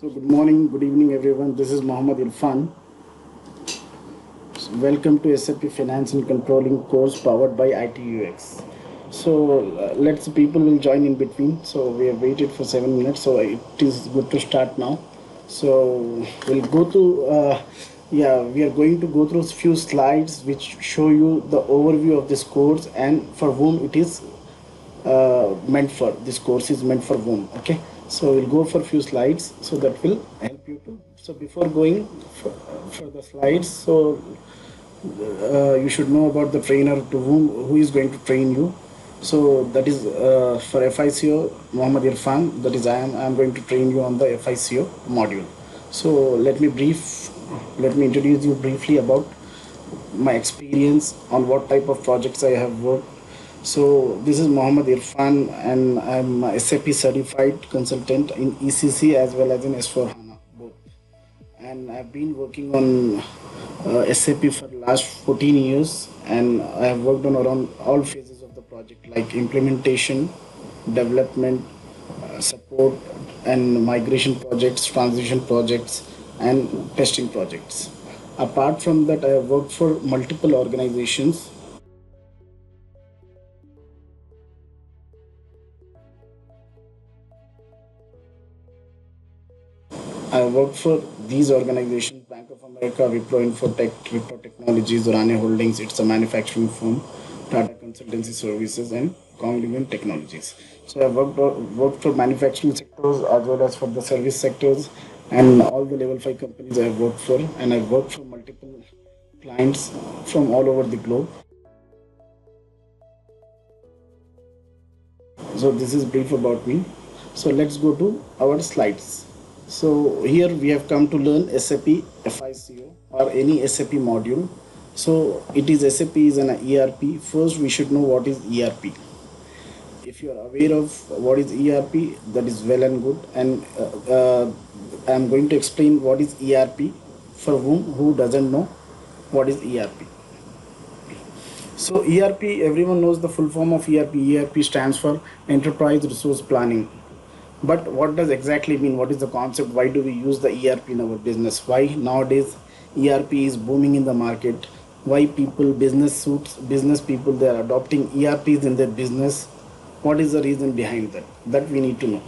So good morning, good evening everyone. This is Mohammed Irfan. So welcome to SAP Finance and Controlling course powered by iTUX. So let's people will join in between. So we have waited for 7 minutes. So it is good to start now. So we'll go to we are going to go through a few slides which show you the overview of this course and for whom it is meant for. This course is meant for whom. Okay, so we'll go for a few slides, so that will help you to. So before going for the slides, so you should know about the trainer to who is going to train you. So that is for FICO, Mohammed Irfan. That is I am going to train you on the FICO module. So let me introduce you briefly about my experience on what type of projects I have worked. So this is Mohammed Irfan, and I'm a SAP certified consultant in ECC as well as in S4HANA both. And I've been working on SAP for the last 14 years, and I have worked on around all phases of the project, like implementation, development, support, and migration projects, transition projects, and testing projects. Apart from that, I have worked for multiple organizations. I worked for these organizations: Bank of America, Wipro Infotech, Wipro Technologies, Orane Holdings, it's a manufacturing firm, Tata Consultancy Services, and 𝐿 Technologies. So I worked for manufacturing sectors as well as for the service sectors, and all the level 5 companies I have worked for, and I've worked for multiple clients from all over the globe. So this is brief about me. So let's go to our slides. So here we have come to learn SAP FICO or any SAP module. So it is SAP is an ERP. First we should know what is ERP. If you are aware of what is ERP, that is well and good, and I am going to explain what is ERP for who doesn't know what is ERP. So ERP, everyone knows the full form of ERP. ERP stands for Enterprise Resource Planning. But what does exactly mean? What is the concept? Why do we use the ERP in our business? Why nowadays ERP is booming in the market? Why business people, they are adopting ERPs in their business? What is the reason behind that? That we need to know.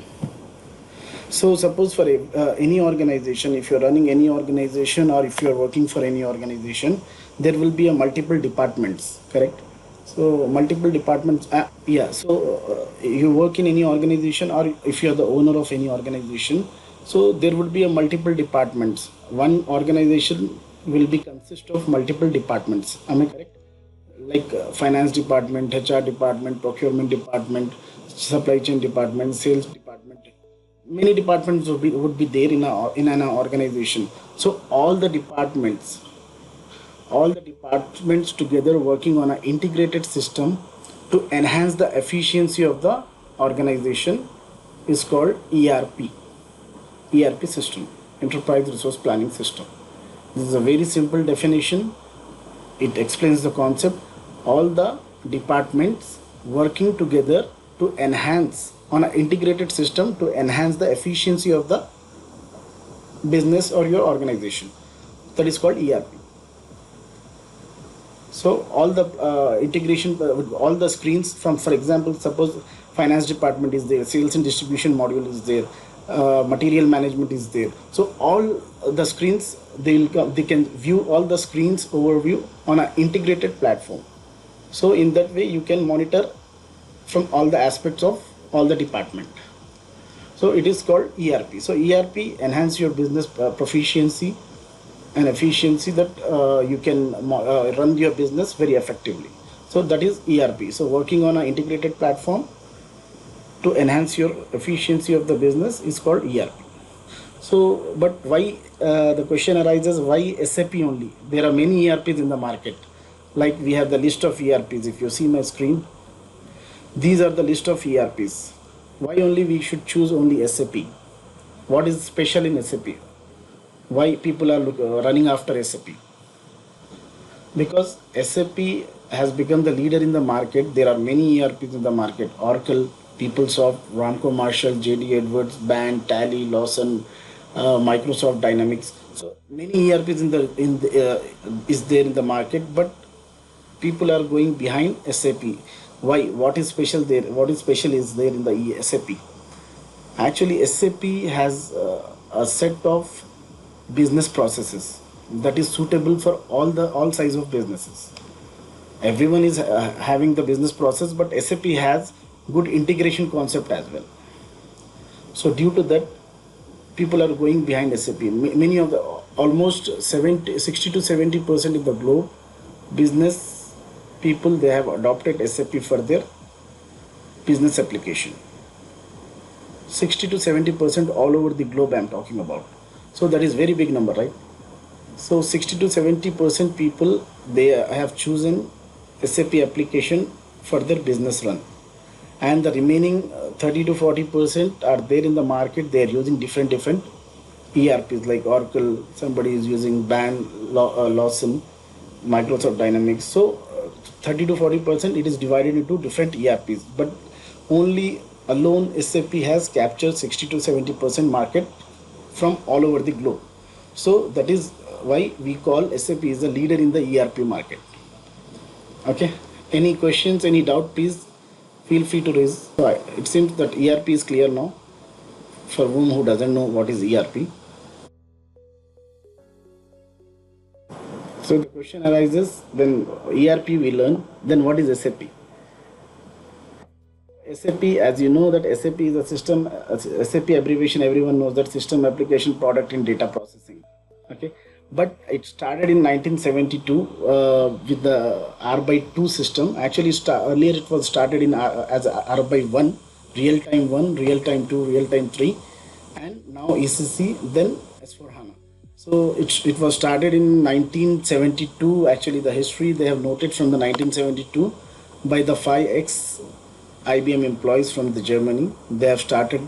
So suppose for any organization, if you're running any organization or if you're working for any organization, there will be a multiple departments, correct? So multiple departments, you work in any organization, or if you're the owner of any organization, so there would be a multiple departments. One organization will be consist of multiple departments. Am I correct? Like finance department, HR department, procurement department, supply chain department, sales department. Many departments would be there in an organization. So all the departments together working on an integrated system to enhance the efficiency of the organization is called ERP. ERP system, Enterprise Resource Planning System. This is a very simple definition. It explains the concept. All the departments working together to enhance on an integrated system to enhance the efficiency of the business or your organization. That is called ERP. So all the integration, all the screens from, for example, suppose finance department is there, sales and distribution module is there, material management is there. So all the screens, they can view all the screens overview on an integrated platform. So in that way you can monitor from all the aspects of all the department. So it is called ERP. So ERP enhance your business proficiency and efficiency, that you can run your business very effectively. So that is ERP. So working on an integrated platform to enhance your efficiency of the business is called ERP. So, but why the question arises, why SAP only? There are many ERPs in the market. Like we have the list of ERPs. If you see my screen, these are the list of ERPs. Why only we should choose only SAP? What is special in SAP? Why people are running after SAP? Because SAP has become the leader in the market. There are many ERPs in the market: Oracle, PeopleSoft, Ramco Marshall, JD Edwards, Band, Tally, Lawson, Microsoft Dynamics. So many ERPs is there in the market, but people are going behind SAP. Why? What is special there? What is special is there in the SAP? Actually, SAP has a set of business processes that is suitable for all size of businesses. Everyone is having the business process, but SAP has good integration concept as well. So due to that, people are going behind SAP. Many of the almost 60 to 70% of the globe business people, they have adopted SAP for their business application. 60 to 70% all over the globe I am talking about. So that is very big number, right? So 60 to 70% people, they have chosen SAP application for their business run, and the remaining 30 to 40% are there in the market. They are using different ERPs like Oracle. Somebody is using Lawson, Microsoft Dynamics. So 30 to 40% it is divided into different ERPs, but only alone SAP has captured 60 to 70% market from all over the globe. So that is why we call SAP is a leader in the ERP market. Okay, any questions, any doubt, please feel free to raise. So it seems that ERP is clear now for who doesn't know what is ERP. So the question arises, then ERP we learn, then what is SAP? SAP, as you know, that SAP is a system, SAP abbreviation, everyone knows that system application product in data processing. Okay, but it started in 1972 with the 𝐅𝐸2 system. Actually, earlier it was started in as 𝐅𝐸1, real-time 1, real-time 2, real-time 3, and now ECC, then S4HANA. So it was started in 1972. Actually, the history they have noted from the 1972 by the 5 IBM employees from the Germany. They have started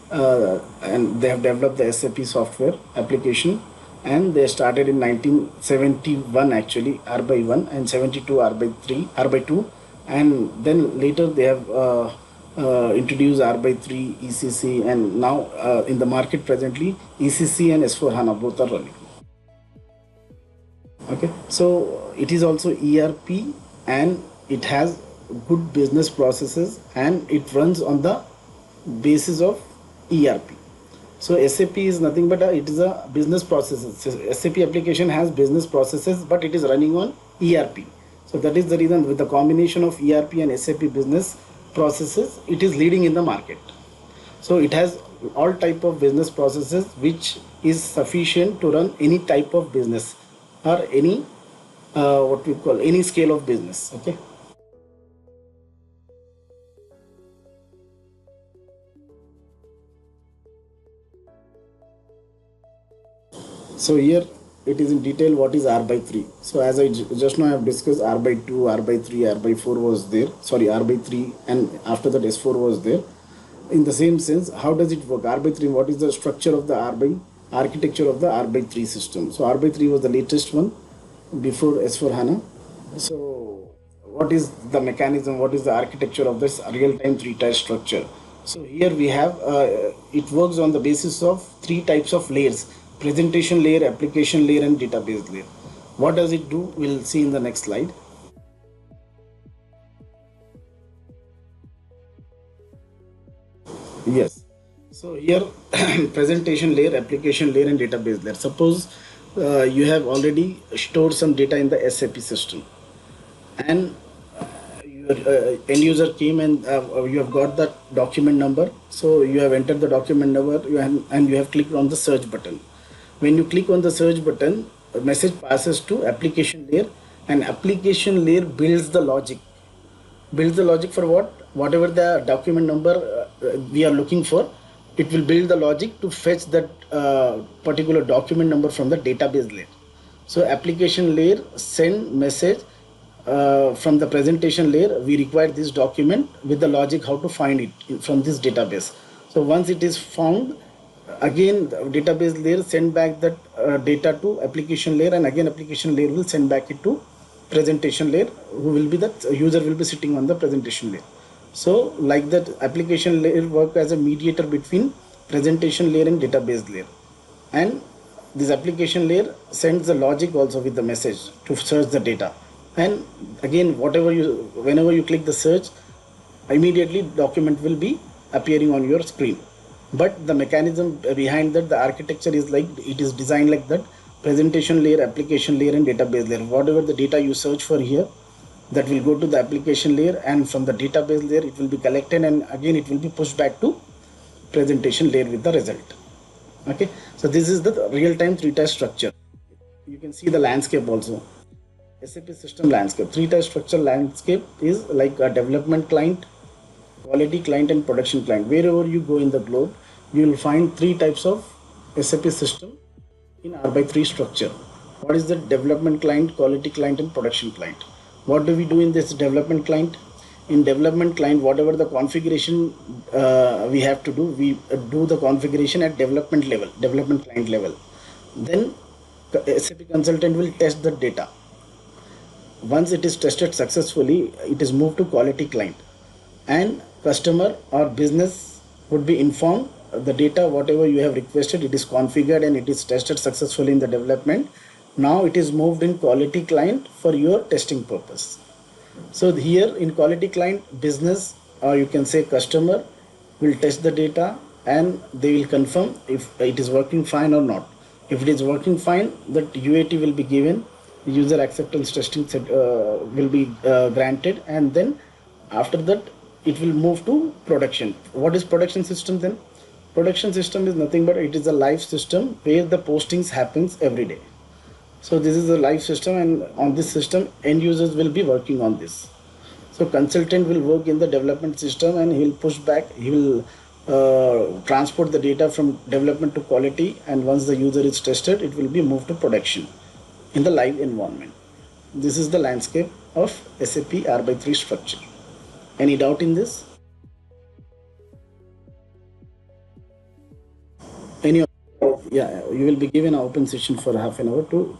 and they have developed the SAP software application, and they started in 1971 actually 𝐅𝐸1, and 72 𝐅𝐸2, and then later they have introduced 𝐅𝐸3 ECC, and now in the market presently ECC and S4HANA both are running. Okay, so it is also ERP, and it has good business processes, and it runs on the basis of ERP. So SAP is nothing but it is a business processes. So SAP application has business processes, but it is running on ERP. So that is the reason, with the combination of ERP and SAP business processes, it is leading in the market. So it has all type of business processes which is sufficient to run any type of business or any what we call any scale of business. Okay. So here it is in detail what is 𝐅𝐸3. So as I just now I have discussed, 𝐅𝐸2, 𝐅𝐸3, 𝐅𝐸4 was there. Sorry, 𝐅𝐸3, and after that S4 was there. In the same sense, how does it work? 𝐅𝐸3, what is the structure of the 𝐅𝐸, architecture of the 𝐅𝐸3 system? So 𝐅𝐸3 was the latest one before S4HANA. So what is the mechanism? What is the architecture of this real-time three-tier structure? So here we have it works on the basis of 3 types of layers: presentation layer, application layer, and database layer. What does it do? We'll see in the next slide. Yes. So here presentation layer, application layer, and database layer. Suppose you have already stored some data in the SAP system, and your end user came and you have got the document number. So you have entered the document number and you have clicked on the search button. When you click on the search button, a message passes to application layer, and application layer builds the logic. Builds the logic for what? Whatever the document number we are looking for, it will build the logic to fetch that particular document number from the database layer. So application layer send message from the presentation layer, we require this document with the logic how to find it from this database. So once it is found, again the database layer send back that data to application layer, and again application layer will send back it to presentation layer, who will be that user will be sitting on the presentation layer. So like that, application layer work as a mediator between presentation layer and database layer. and this application layer sends the logic also with the message to search the data. And again, whenever you click the search, immediately document will be appearing on your screen. But the mechanism behind that, the architecture is like, it is designed like that: presentation layer, application layer, and database layer. Whatever the data you search for here, that will go to the application layer, and from the database layer it will be collected, and again it will be pushed back to presentation layer with the result. Okay, so this is the real-time three-tier structure. You can see the landscape also. SAP system landscape, three-tier structure landscape is like a development client, quality client, and production client. Wherever you go in the globe, you will find three types of SAP system in R/3 structure. What is the development client, quality client, and production client? What do we do in this development client? In development client, whatever the configuration we have to do, we do the configuration at development level, development client level. Then SAP consultant will test the data. Once it is tested successfully, it is moved to quality client, and customer or business would be informed the data whatever you have requested, it is configured and it is tested successfully in the development. Now it is moved in quality client for your testing purpose. So here in quality client, business, or you can say customer, will test the data and they will confirm if it is working fine or not. If it is working fine, that UAT will be given, user acceptance testing will be granted, and then after that it will move to production. What is production system then? Production system is nothing but it is a live system where the postings happens every day. So this is a live system, and on this system end users will be working on this. So consultant will work in the development system and he will push back, he will transport the data from development to quality, and once the user is tested, it will be moved to production in the live environment. This is the landscape of SAP R/3 structure. Any doubt in this? Any? Yeah, you will be given an open session for half an hour to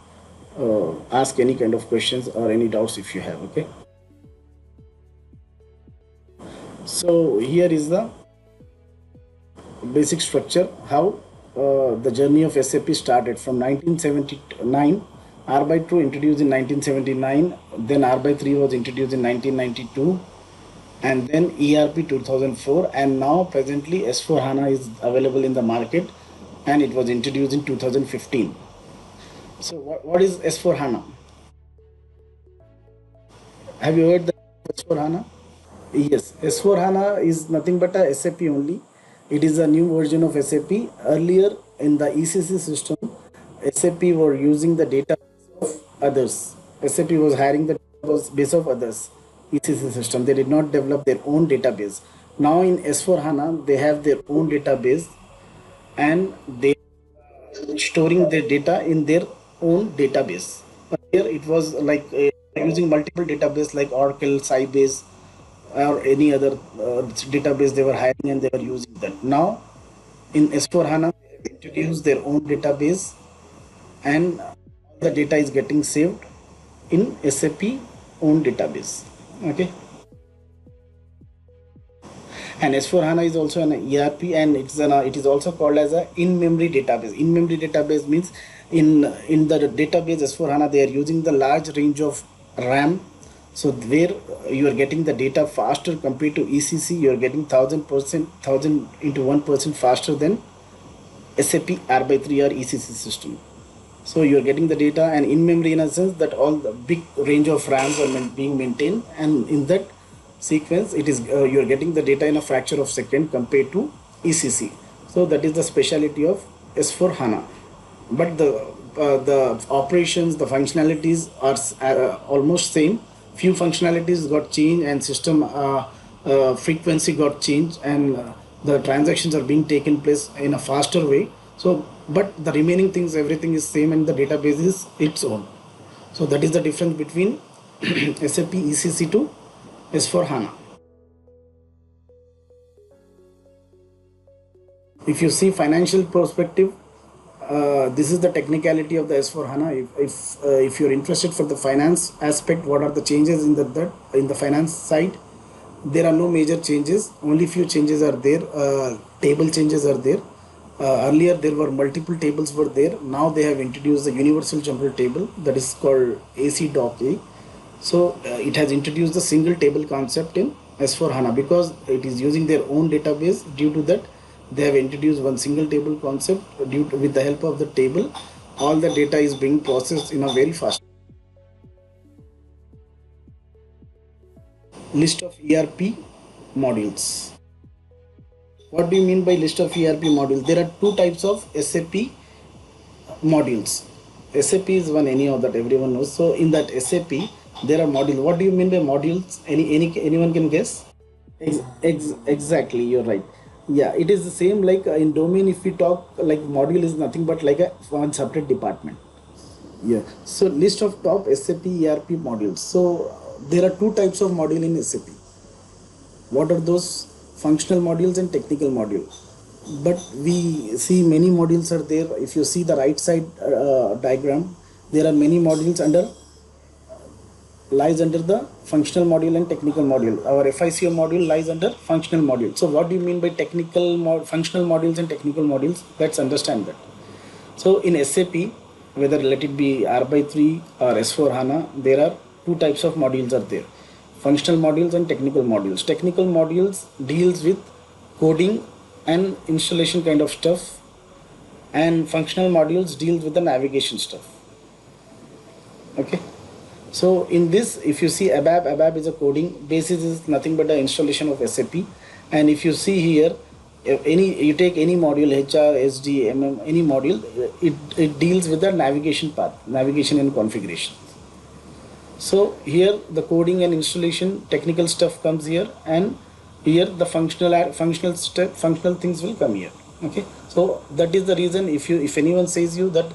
ask any kind of questions or any doubts if you have. Okay. So here is the basic structure, how the journey of SAP started from 1979. R/2 introduced in 1979, then R/3 was introduced in 1992, and then ERP 2004, and now presently S4HANA is available in the market, and it was introduced in 2015. So what is S4HANA? Have you heard the S4HANA? Yes, S4HANA is nothing but a SAP only. It is a new version of SAP. Earlier in the ECC system, SAP were using the database of others. SAP was hiring the database of others. ECC system. They did not develop their own database. Now in S4HANA, they have their own database, and they are storing their data in their own database. Earlier it was like using multiple databases like Oracle, Sybase, or any other database they were hiring, and they were using that. Now in S4HANA, they introduced their own database, and the data is getting saved in SAP own database. Okay. And S4HANA is also an ERP, and it is also called as a in-memory database. In-memory database means in the database S4HANA, they are using the large range of RAM. So where you are getting the data faster compared to ECC, you are getting 1000 into 1% faster than SAP R/3 or ECC system. So you are getting the data, and in memory in a sense that all the big range of RAMs are being maintained, and in that sequence it is you are getting the data in a fraction of second compared to ECC. So that is the speciality of S4HANA. But the operations, the functionalities are almost same. Few functionalities got changed, and system frequency got changed, and the transactions are being taken place in a faster way. So, but the remaining things, everything is same, and the database is its own. So that is the difference between SAP ECC to S4HANA. If you see financial perspective, this is the technicality of the S4HANA. If you're interested for the finance aspect, what are the changes in the finance side? There are no major changes. Only few changes are there. Table changes are there. Earlier there were multiple tables were there. Now they have introduced the universal general table, that is called AC.A. So it has introduced the single table concept in S4 HANA because it is using their own database. Due to that, they have introduced one single table concept. With the help of the table, all the data is being processed in a very fast. List of ERP modules. What do you mean by list of ERP modules? There are two types of SAP modules. SAP is one, any of that everyone knows. So in that SAP there are modules. What do you mean by modules? Anyone can guess? Exactly, you're right. Yeah, it is the same like in domain. If we talk, like module is nothing but like a one separate department. Yeah. So list of top SAP ERP modules. So there are two types of module in SAP. What are those? Functional modules and technical modules. But we see many modules are there. If you see the right side diagram, there are many modules lies under the functional module and technical module. Our FICO module lies under functional module. So what do you mean by functional modules and technical modules? Let's understand that. So in SAP, whether let it be R/3 or S4 HANA, there are two types of modules are there. Functional modules and technical modules. Technical modules deals with coding and installation kind of stuff, and functional modules deals with the navigation stuff. Okay. So in this, if you see ABAP is a coding, basis is nothing but the installation of SAP. And if you see here, you take any module, HR, SD, MM, any module, it deals with the navigation part, navigation and configuration. So here the coding and installation technical stuff comes here, and here the functional things will come here. Okay, so that is the reason if anyone says you that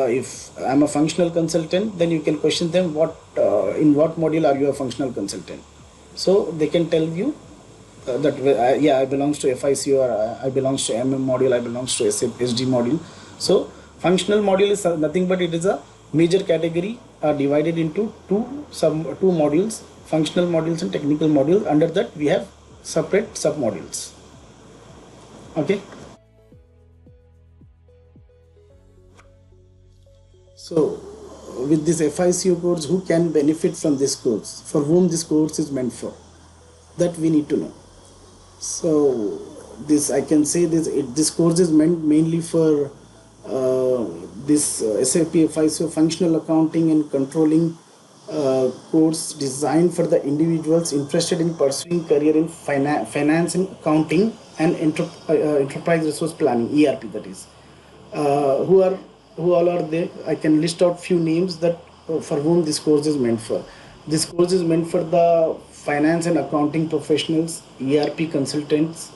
if I'm a functional consultant, then you can question them in what module are you a functional consultant. So they can tell you that yeah, I belongs to FICO, or I belongs to MM module, I belongs to SD module. So functional module is nothing but it is a major category divided into two modules, functional modules and technical modules. Under that we have separate sub modules. Okay. So with this FICO course, who can benefit from this course? For whom this course is meant for? That we need to know. So this, I can say this course is meant mainly for this SAP FICO functional accounting and controlling course designed for the individuals interested in pursuing career in finance and accounting and enterprise resource planning, ERP, that is. Who all are there? I can list out few names that for whom this course is meant for. This course is meant for the finance and accounting professionals, ERP consultants,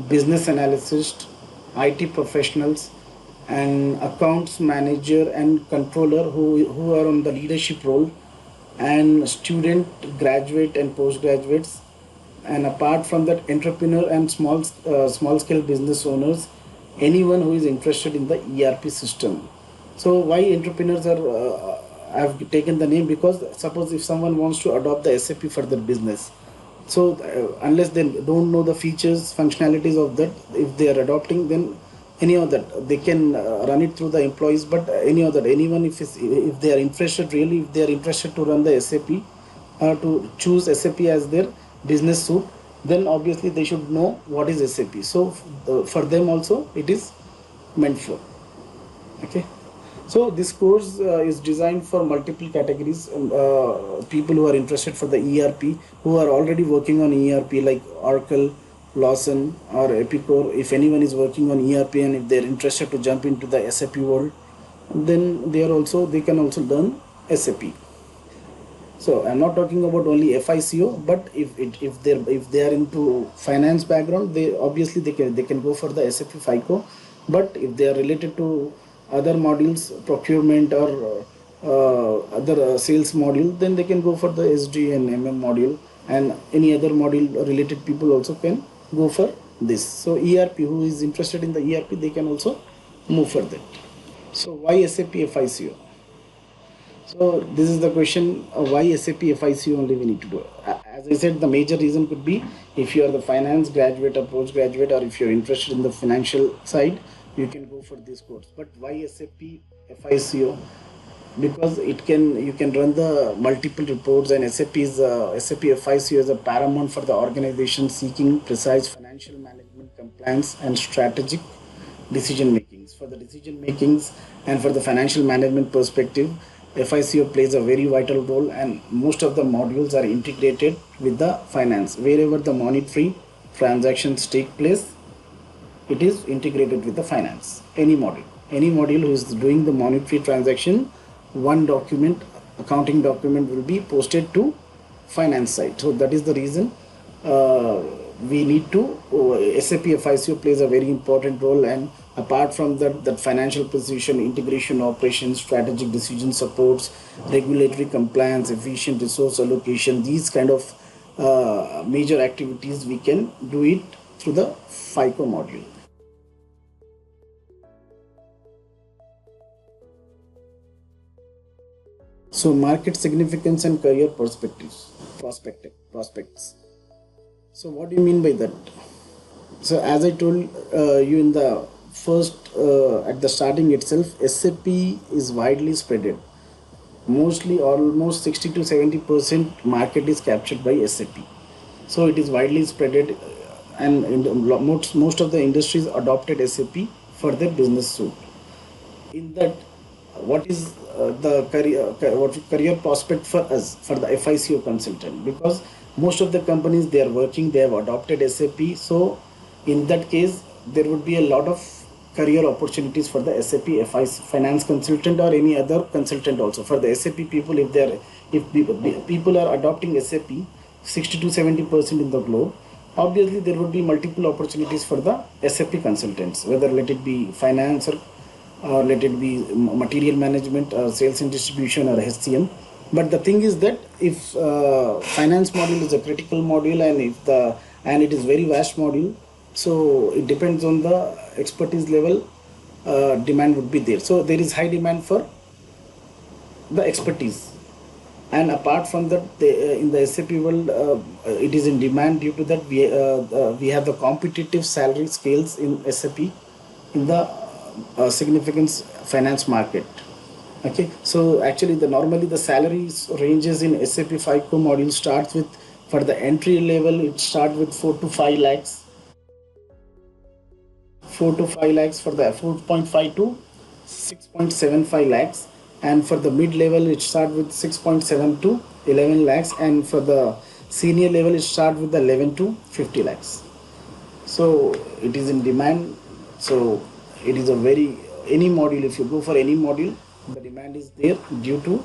business analysts, IT professionals, and accounts manager and controller who are on the leadership role, and student, graduate and postgraduates, and apart from that, entrepreneur and small scale business owners, anyone who is interested in the ERP system. So why entrepreneurs are I have taken the name because suppose if someone wants to adopt the SAP for their business, so unless they don't know the features, functionalities of that, if they are adopting, then any of that they can run it through the employees. But anyone if they are interested, really if they are interested to run the SAP, to choose SAP as their business suit, then obviously they should know what is SAP. So for them also it is meant for. Okay. So this course is designed for multiple categories. People who are interested for the ERP, who are already working on ERP like Oracle, Lawson or Epicor. If anyone is working on ERP and if they are interested to jump into the SAP world, then they can also learn SAP. So I'm not talking about only FICO, but if they are into finance background, they can go for the SAP FICO. But if they are related to other modules, procurement or other sales module, then they can go for the SD and MM module, and any other module related people also can go for this. So ERP, who is interested in the ERP, they can also move for that. So why SAP FICO? So this is the question, why SAP FICO only we need to do. As As I said, the major reason could be if you are the finance graduate or postgraduate, or if you're interested in the financial side, you can go for this course. But why SAP FICO? Because you can run the multiple reports, and SAP FICO is a paramount for the organization seeking precise financial management, compliance, and strategic decision makings. For the decision makings and for the financial management perspective, FICO plays a very vital role, and most of the modules are integrated with the finance. Wherever the monetary transactions take place, it is integrated with the finance. Any module who is doing the monetary transaction, one document, accounting document, will be posted to finance side. So that is the reason we need to SAP FICO plays a very important role. And apart from that financial position, integration, operations, strategic decision supports, regulatory compliance, efficient resource allocation, these kind of major activities we can do it through the FICO module. So market significance and career prospects. So what do you mean by that? So as I told you in the first, at the starting itself, SAP is widely spreaded. Mostly almost 60 to 70% market is captured by SAP. So it is widely spreaded, and most of the industries adopted SAP for their business suite. In that, what is the career prospect for us, for the FICO consultant? Because most of the companies, they have adopted SAP. So in that case, there would be a lot of career opportunities for the SAP finance consultant or any other consultant also. For the SAP people, if people are adopting SAP 60 to 70% in the globe, obviously there would be multiple opportunities for the SAP consultants, whether let it be finance or let it be material management or sales and distribution or HCM. But the thing is that if finance module is a critical module, and it is very vast module, so it depends on the expertise level, demand would be there. So there is high demand for the expertise. And apart from that, in the SAP world, it is in demand. Due to that, we have the competitive salary scales in SAP in the significance finance market. Okay, so actually normally the salaries ranges in SAP FICO module starts with, for the entry level, it starts with 4 to 5 lakhs. 4 to 5 lakhs for the 4.5 to 6.75 lakhs, and for the mid level it starts with 6.7 to 11 lakhs, and for the senior level it starts with 11 to 50 lakhs. So it is in demand. So it is any module, if you go for any module, the demand is there due to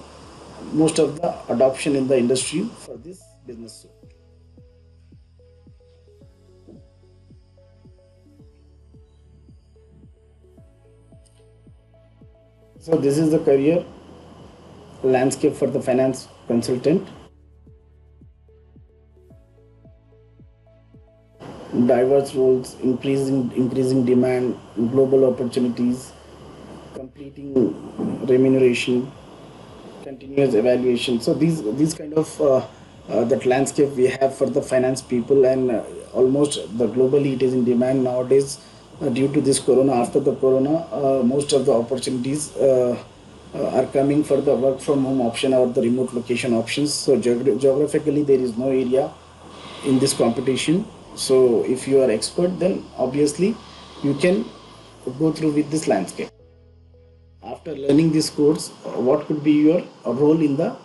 most of the adoption in the industry for this business suite. So this is the career landscape for the finance consultant. Diverse roles, increasing demand, global opportunities, completing remuneration, continuous evaluation. So these kind of that landscape we have for the finance people, and almost the globally it is in demand nowadays due to this corona. After the corona, most of the opportunities are coming for the work from home option or the remote location options. So geographically there is no area in this competition. So if you are expert, then obviously you can go through with this landscape. After learning this course, what could be your role in the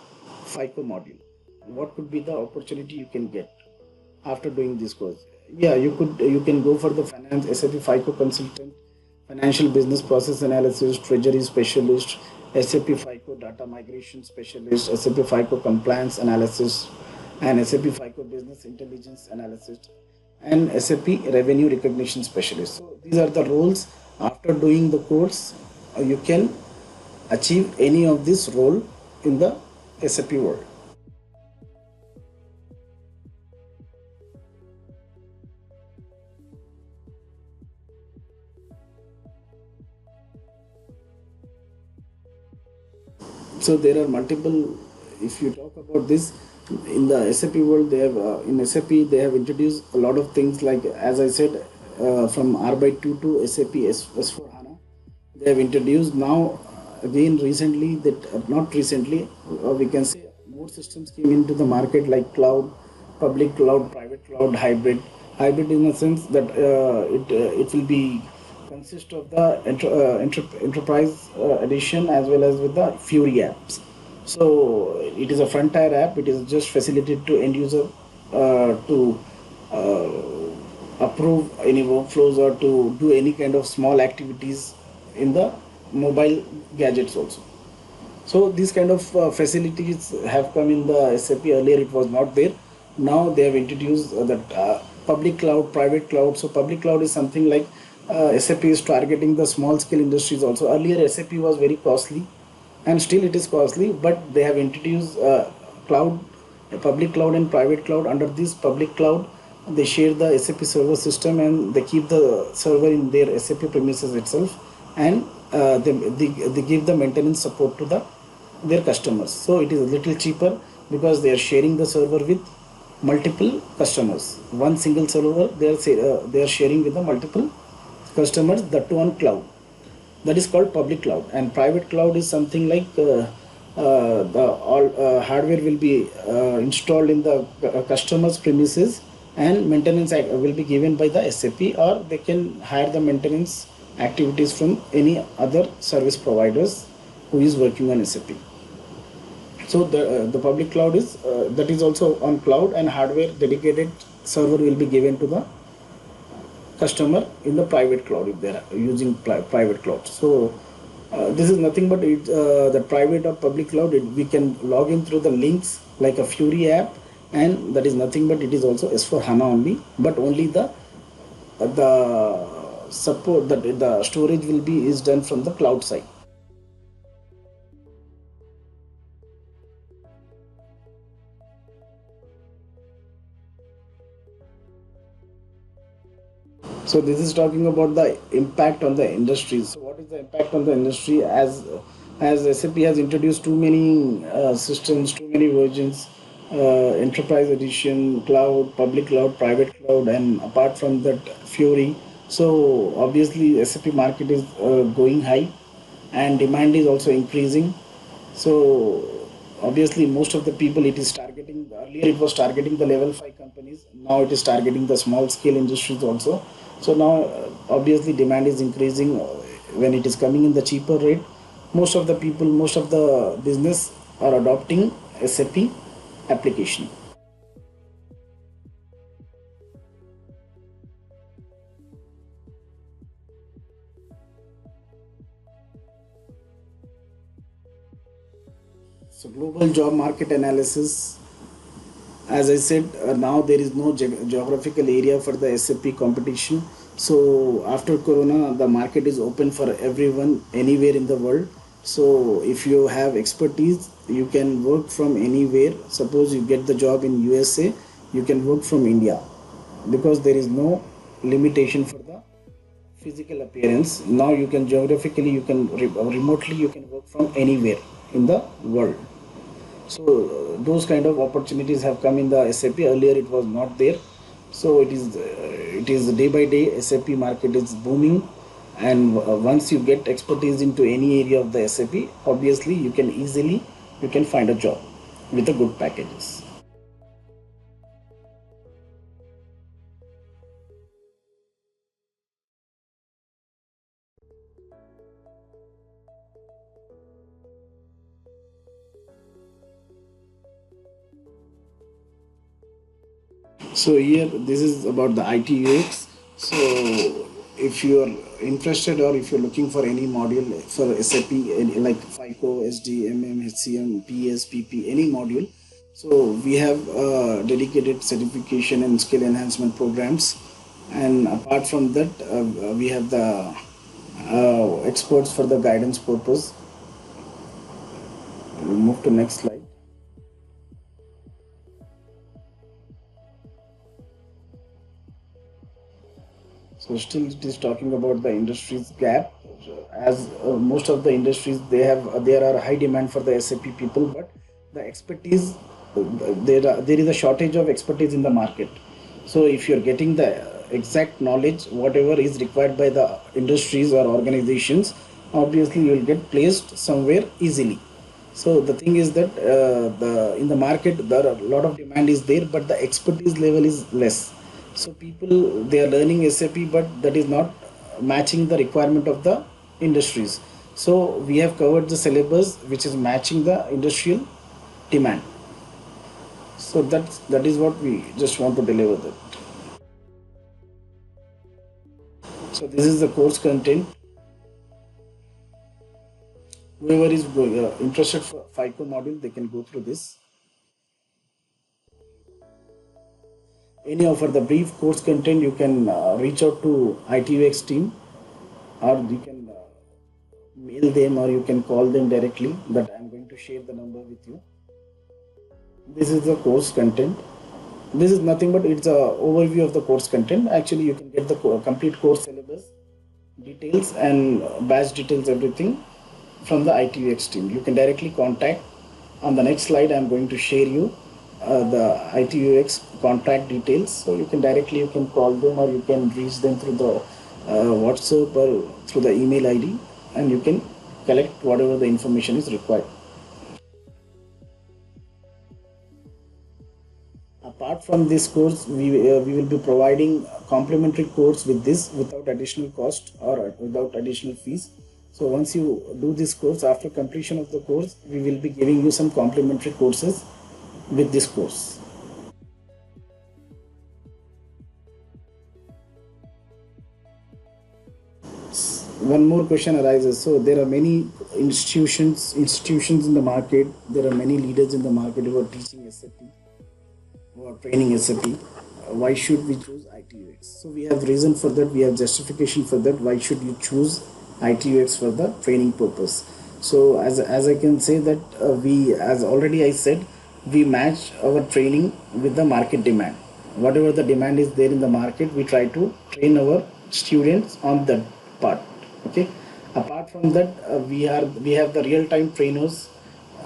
FICO module? What could be the opportunity you can get after doing this course? Yeah, you can go for the finance SAP FICO consultant, financial business process analysis, treasury specialist, SAP FICO data migration specialist, SAP FICO compliance analysis, and SAP FICO business intelligence analyst, and SAP revenue recognition specialist. So these are the roles. After doing the course, you can achieve any of this role in the SAP world. So there are multiple, if you talk about this, in the SAP world, they have in SAP they have introduced a lot of things like, as I said, from R/2 to SAP S4 HANA. They have introduced now again recently that not recently, we can say more systems came into the market like cloud, public cloud, private cloud, hybrid. Hybrid in a sense that it will be consist of the enterprise edition as well as with the Fury apps. So it is a frontier app. It is just facilitated to end user to approve any workflows or to do any kind of small activities in the mobile gadgets also. So these kind of facilities have come in the SAP. Earlier it was not there. Now they have introduced that public cloud, private cloud. So public cloud is something like SAP is targeting the small scale industries also. Earlier SAP was very costly and still it is costly, but they have introduced cloud, public cloud and private cloud. Under this public cloud, they share the SAP server system and they keep the server in their SAP premises itself, and they give the maintenance support to their customers. So it is a little cheaper because they are sharing the server with multiple customers. One single server they are sharing with the multiple customers, that too on cloud. That is called public cloud. And private cloud is something like the all hardware will be installed in the customer's premises, and maintenance will be given by the SAP, or they can hire the maintenance activities from any other service providers who is working on SAP. So the public cloud is that is also on cloud, and hardware dedicated server will be given to the customer in the private cloud if they are using private cloud. So this is nothing but the private or public cloud. We can log in through the links like a Fury app, and that is nothing but it is also S4 HANA only, but only the support that the storage will be is done from the cloud side. So this is talking about the impact on the industry. So what is the impact on the industry? As SAP has introduced too many systems, too many versions, enterprise edition, cloud, public cloud, private cloud, and apart from that Fury. So obviously SAP market is going high, and demand is also increasing. So obviously most of the people it is targeting, earlier it was targeting the level 5 companies, now it is targeting the small scale industries also. So now obviously demand is increasing when it is coming in the cheaper rate. Most of the people, most of the business are adopting SAP application. So global job market analysis, as I said, now there is no geographical area for the SAP competition. So after Corona, the market is open for everyone anywhere in the world. So if you have expertise, you can work from anywhere. Suppose you get the job in USA, you can work from India, because there is no limitation for the physical appearance. Now you can geographically, you can remotely, you can work from anywhere in the world. So those kind of opportunities have come in the SAP. Earlier it was not there. So it is day by day SAP market is booming, and once you get expertise into any area of the SAP, obviously you can find a job with a good packages. So here this is about the ITUX. So if you are interested or if you're looking for any module for SAP like FICO, SD, MM, HCM, PS, PP, any module, so we have dedicated certification and skill enhancement programs. And apart from that, we have the experts for the guidance purpose. We'll move to next slide. So still it is talking about the industry's gap. As most of the industries, there are high demand for the SAP people, but the expertise there is a shortage of expertise in the market. So if you're getting the exact knowledge, whatever is required by the industries or organizations, obviously you will get placed somewhere easily. So the thing is that the in the market there are a lot of demand is there, but the expertise level is less. So people, they are learning SAP, but that is not matching the requirement of the industries. So we have covered the syllabus which is matching the industrial demand. So that is what we just want to deliver that. So this is the course content. Whoever is interested for FICO module, they can go through this. Any of the brief course content, you can reach out to iTUX team, or you can mail them, or you can call them directly. But I'm going to share the number with you. This is the course content. This is nothing but it's a overview of the course content. Actually, you can get the complete course syllabus details and batch details, everything from the iTUX team. You can directly contact. On the next slide, I'm going to share you the iTUX contact details. So you can directly, you can call them, or you can reach them through the WhatsApp or through the email ID, and you can collect whatever the information is required. Apart from this course, we will be providing a complimentary course with this without additional cost or without additional fees. So once you do this course, after completion of the course, we will be giving you some complimentary courses with this course. One more question arises. So there are many institutions in the market. There are many leaders in the market who are teaching SAP, who are training SAP. Why should we choose iTUX? So we have reason for that. We have justification for that. Why should you choose iTUX for the training purpose? So as I can say that we, as already I said, we match our training with the market demand. Whatever the demand is there in the market, we try to train our students on that part. Okay. Apart from that, we have the real-time trainers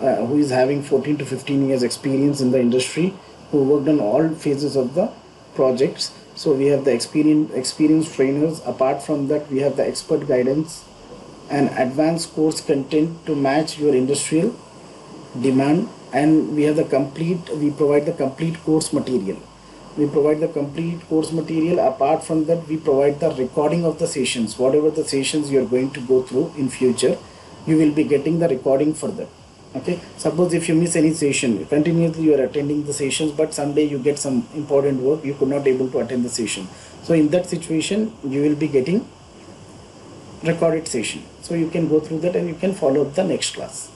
who is having 14 to 15 years experience in the industry, who worked on all phases of the projects. So we have the experienced trainers. Apart from that, we have the expert guidance and advanced course content to match your industrial demand. And we have we provide the complete course material. Apart from that, we provide the recording of the sessions. Whatever the sessions you are going to go through in future, you will be getting the recording for that. Okay, suppose if you miss any session, continuously you are attending the sessions, but someday you get some important work, you could not able to attend the session. So in that situation, you will be getting recorded session. So you can go through that and you can follow up the next class.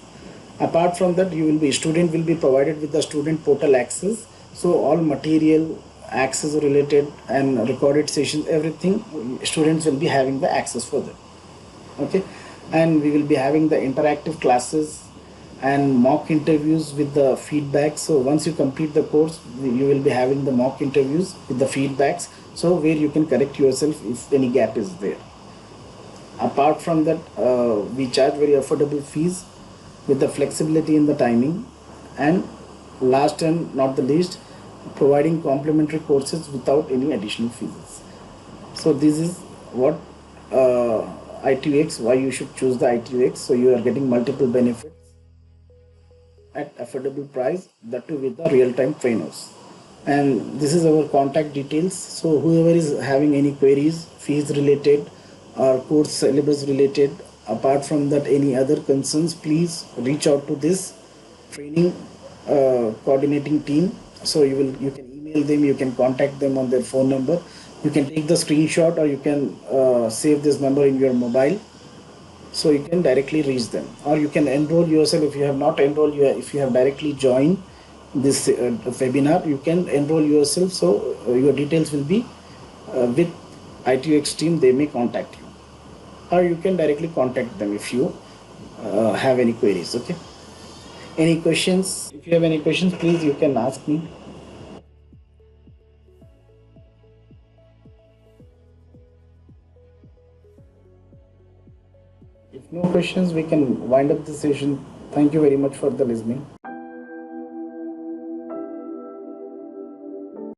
Apart from that, student will be provided with the student portal access. So all material, access related and recorded sessions, everything, students will be having the access for that. Okay, and we will be having the interactive classes and mock interviews with the feedback. So once you complete the course, you will be having the mock interviews with the feedbacks, so where you can correct yourself if any gap is there. Apart from that, we charge very affordable fees with the flexibility in the timing, and last and not the least, providing complimentary courses without any additional fees. So this is what iTUX, why you should choose the iTUX. So you are getting multiple benefits at affordable price, that too with the real-time trainers. And this is our contact details. So whoever is having any queries, fees related or course syllabus related, apart from that any other concerns, please reach out to this training coordinating team. So you can email them, you can contact them on their phone number, you can take the screenshot, or you can save this number in your mobile, so you can directly reach them, or you can enroll yourself. If you have not enrolled, if you have directly joined this webinar, you can enroll yourself. So your details will be with iTUX team. They may contact you, or you can directly contact them if you have any queries. Okay, any questions? If you have any questions, please you can ask me. If no questions, we can wind up the session. Thank you very much for the listening.